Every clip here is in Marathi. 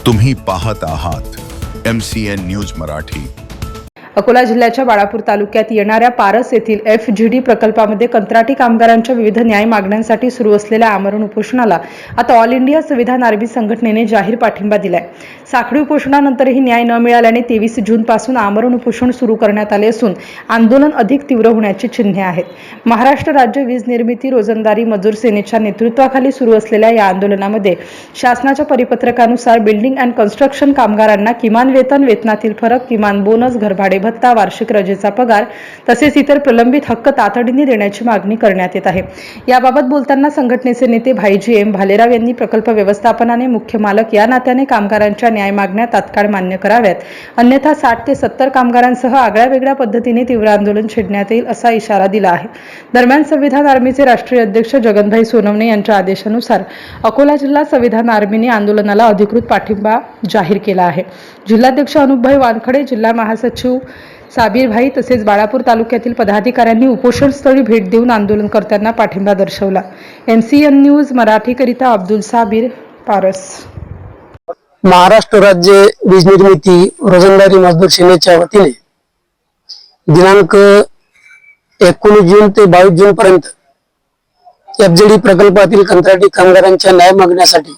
तुम्ही पाहत आहात MCN न्यूज मराठी। अकोला जिल्ह्याच्या बाळापूर तालुक्यात येणाऱ्या पारस येथील FGD प्रकल्पामध्ये कंत्राटी कामगारांच्या विविध न्याय मागण्यांसाठी सुरू असलेल्या आमरण उपोषणाला आता ऑल इंडिया संविधान आर्मी संघटनेने जाहीर पाठिंबा दिलाय। साखळी उपोषणानंतरही न्याय न मिळाल्याने 23 जून पासून आमरण उपोषण सुरू करण्यात आले असून आंदोलन अधिक तीव्र होण्याची चिन्हे आहेत। महाराष्ट्र राज्य वीज निर्मिती रोजंदारी मजूर सेनेच्या नेतृत्वाखाली सुरू असलेल्या या आंदोलनामध्ये शासनाच्या परिपत्रकानुसार बिल्डिंग अँड कन्स्ट्रक्शन कामगारांना किमान वेतन, वेतनातील फरक, किमान बोनस, घरभाडे भत्ता, वार्षिक रजेचा पगार तसेच इतर प्रलंबित हक्क तातडीने देण्याची मागणी करण्यात येत आहे। याबाबत बोलताना संघटनेचे नेते भाईजी एम भालेराव यांनी प्रकल्प व्यवस्थापनाने मुख्य मालक या नात्याने कामगारांच्या न्याय मागण्या तात्काळ मान्य कराव्यात, अन्यथा 60 ते 70 कामगारांसह आगळ्या पद्धतीने तीव्र आंदोलन छेडण्यात येईल असा इशारा दिला आहे। दरम्यान संविधान आर्मीचे राष्ट्रीय अध्यक्ष जगनभाई सोनवणे यांच्या आदेशानुसार अकोला जिल्हा संविधान आर्मीने आंदोलनाला अधिकृत पाठिंबा जाहीर केला आहे। जिल्हाध्यक्ष अनुपभाई वानखडे, जिल्हा महासचिव साबीर भाई तसेच बाळापूर तालुक्यातील पदाधिकाऱ्यांनी उपोषणस्थळी भेट देऊन आंदोलनकर्त्यांना पाठिंबा दर्शवला। MCN न्यूज मराठीकरिता अब्दुल साबीर, पारस। महाराष्ट्र राज्य वीज निर्मिती रोजंदारी मजदूर सेनेच्या वतीने दिनांक 19 जून ते 22 जून पर्यंत FGD प्रकल्पातील कंत्राटी कामगारांच्या न्याय मागण्यासाठी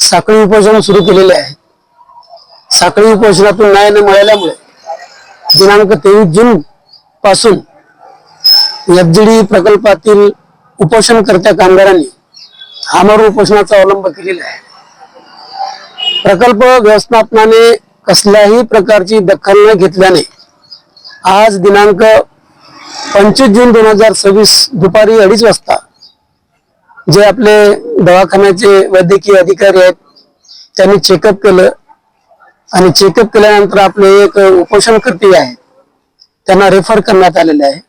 साखळी उपोषण सुरू केलेले आहे। साखळी उपोषणातून न्याय न मिळाल्यामुळे दिनांक 23 जून पासून FGD प्रकल्पातील उपोषणकर्त्या कामगारांनी आमरण उपोषणाचा अवलंब केलेला आहे। प्रकल्प व्यवस्थापनाने कसल्याही प्रकारची दखल न घेतल्याने आज दिनांक 25 जून 2026 दुपारी 2:30 वाजता जे आपले दवाखान्याचे वैद्यकीय अधिकारी आहेत त्यांनी चेकअप केलं आणि चेकअप केल्यानंतर आपले एक उपोषणकर्ते आहेत त्यांना रेफर करण्यात आलेले आहे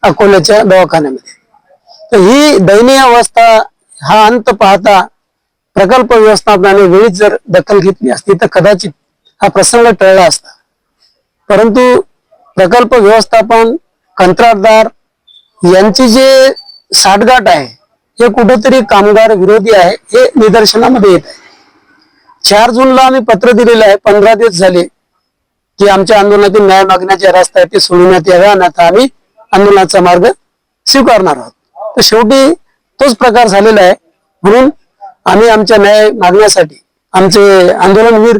अकोल्याच्या दवाखान्यामध्ये। तर ही दयनीय अवस्था, हा अंत पाहता प्रकल्प व्यवस्थापनाने वेळीच जर दखल घेतली असती तर कदाचित हा प्रसंग टळला असता। परंतु प्रकल्प व्यवस्थापन, कंत्राटदार यांची जे साठगाठ आहे हे कुठेतरी कामगार विरोधी आहे, हे निदर्शनामध्ये येत आहे। 4 जूनला आम्ही पत्र दिलेलं आहे, 15 दिवस झाले की आमच्या आंदोलनातील न्याय मागण्याचे रस्ता आहे ते सोडण्यात यावे, अन्यथा आम्ही आंदोलनाचा मार्ग स्वीकारणार आहोत। तर शेवटी तोच प्रकार झालेला आहे। म्हणून आम्ही आमच्या न्याय मागण्यासाठी आमचे आंदोलनवीर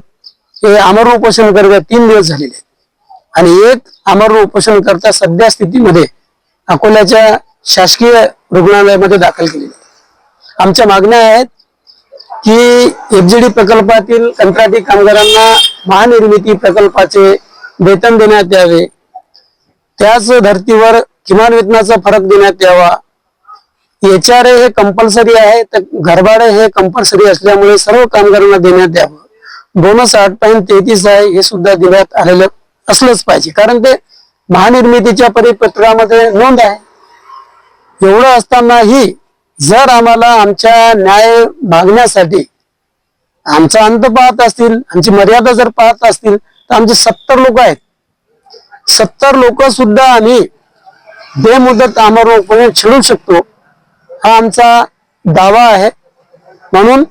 हे आमरण उपोषण करत 3 दिवस झालेले आहेत आणि एक आमरण उपोषण करता सध्या स्थितीमध्ये अकोल्याच्या शासकीय रुग्णालयामध्ये दाखल केलेले आहे। आमच्या मागण्या आहेत की FGD प्रकल्पातील कंत्राटी कामगारांना महानिर्मिती प्रकल्पाचे वेतन देण्यात यावे, त्याच धर्तीवर किमान वेतनाचा फरक देण्यात यावा, HRA हे कंपल्सरी आहे तर घरभाडे हे कंपल्सरी असल्यामुळे सर्व कामगारांना देण्यात यावं, बोनस 8.33 आहे हे सुद्धा देण्यात आलेलं असलंच पाहिजे, कारण ते महानिर्मितीच्या परिपत्रामध्ये नोंद आहे। एवढं असतानाही जर आम्हाला आमच्या न्याय मागण्यासाठी आमचा अंत पाहत असतील, आमची मर्यादा जर पाहत असतील तर आमचे 70 लोक आहेत, 70 लोक सुद्धा आम्ही बेमुदत आमरण उपोषण छेडू शकतो, हा आमचा दावा आहे। म्हणून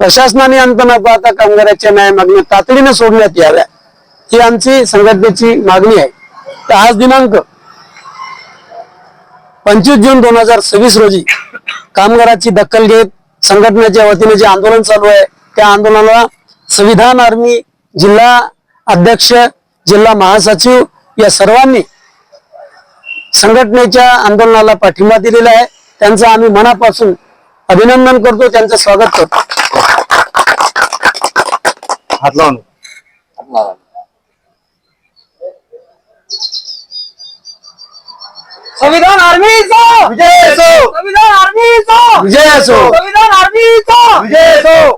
प्रशासनाने अंत न पाहता कामगारांच्या न्याय मागण्या तातडीने सोडण्यात याव्या ही आमची संघटनेची मागणी आहे। तर आज दिनांक 25 जून 2026 रोजी कामगाराची दखल घेत संघटनेच्या वतीने जे आंदोलन चालू आहे त्या आंदोलनाला संविधान आर्मी, जिल्हा अध्यक्ष, जिल्हा महासचिव या सर्वांनी संघटनेच्या आंदोलनाला पाठिंबा दिलेला आहे। त्यांचं आम्ही मनापासून अभिनंदन करतो, त्यांचं स्वागत करतो। संविधान आर्मीचा विजय असो, संविधान आर्मीचा विजय असो, संविधान आर्मीचा विजय असो।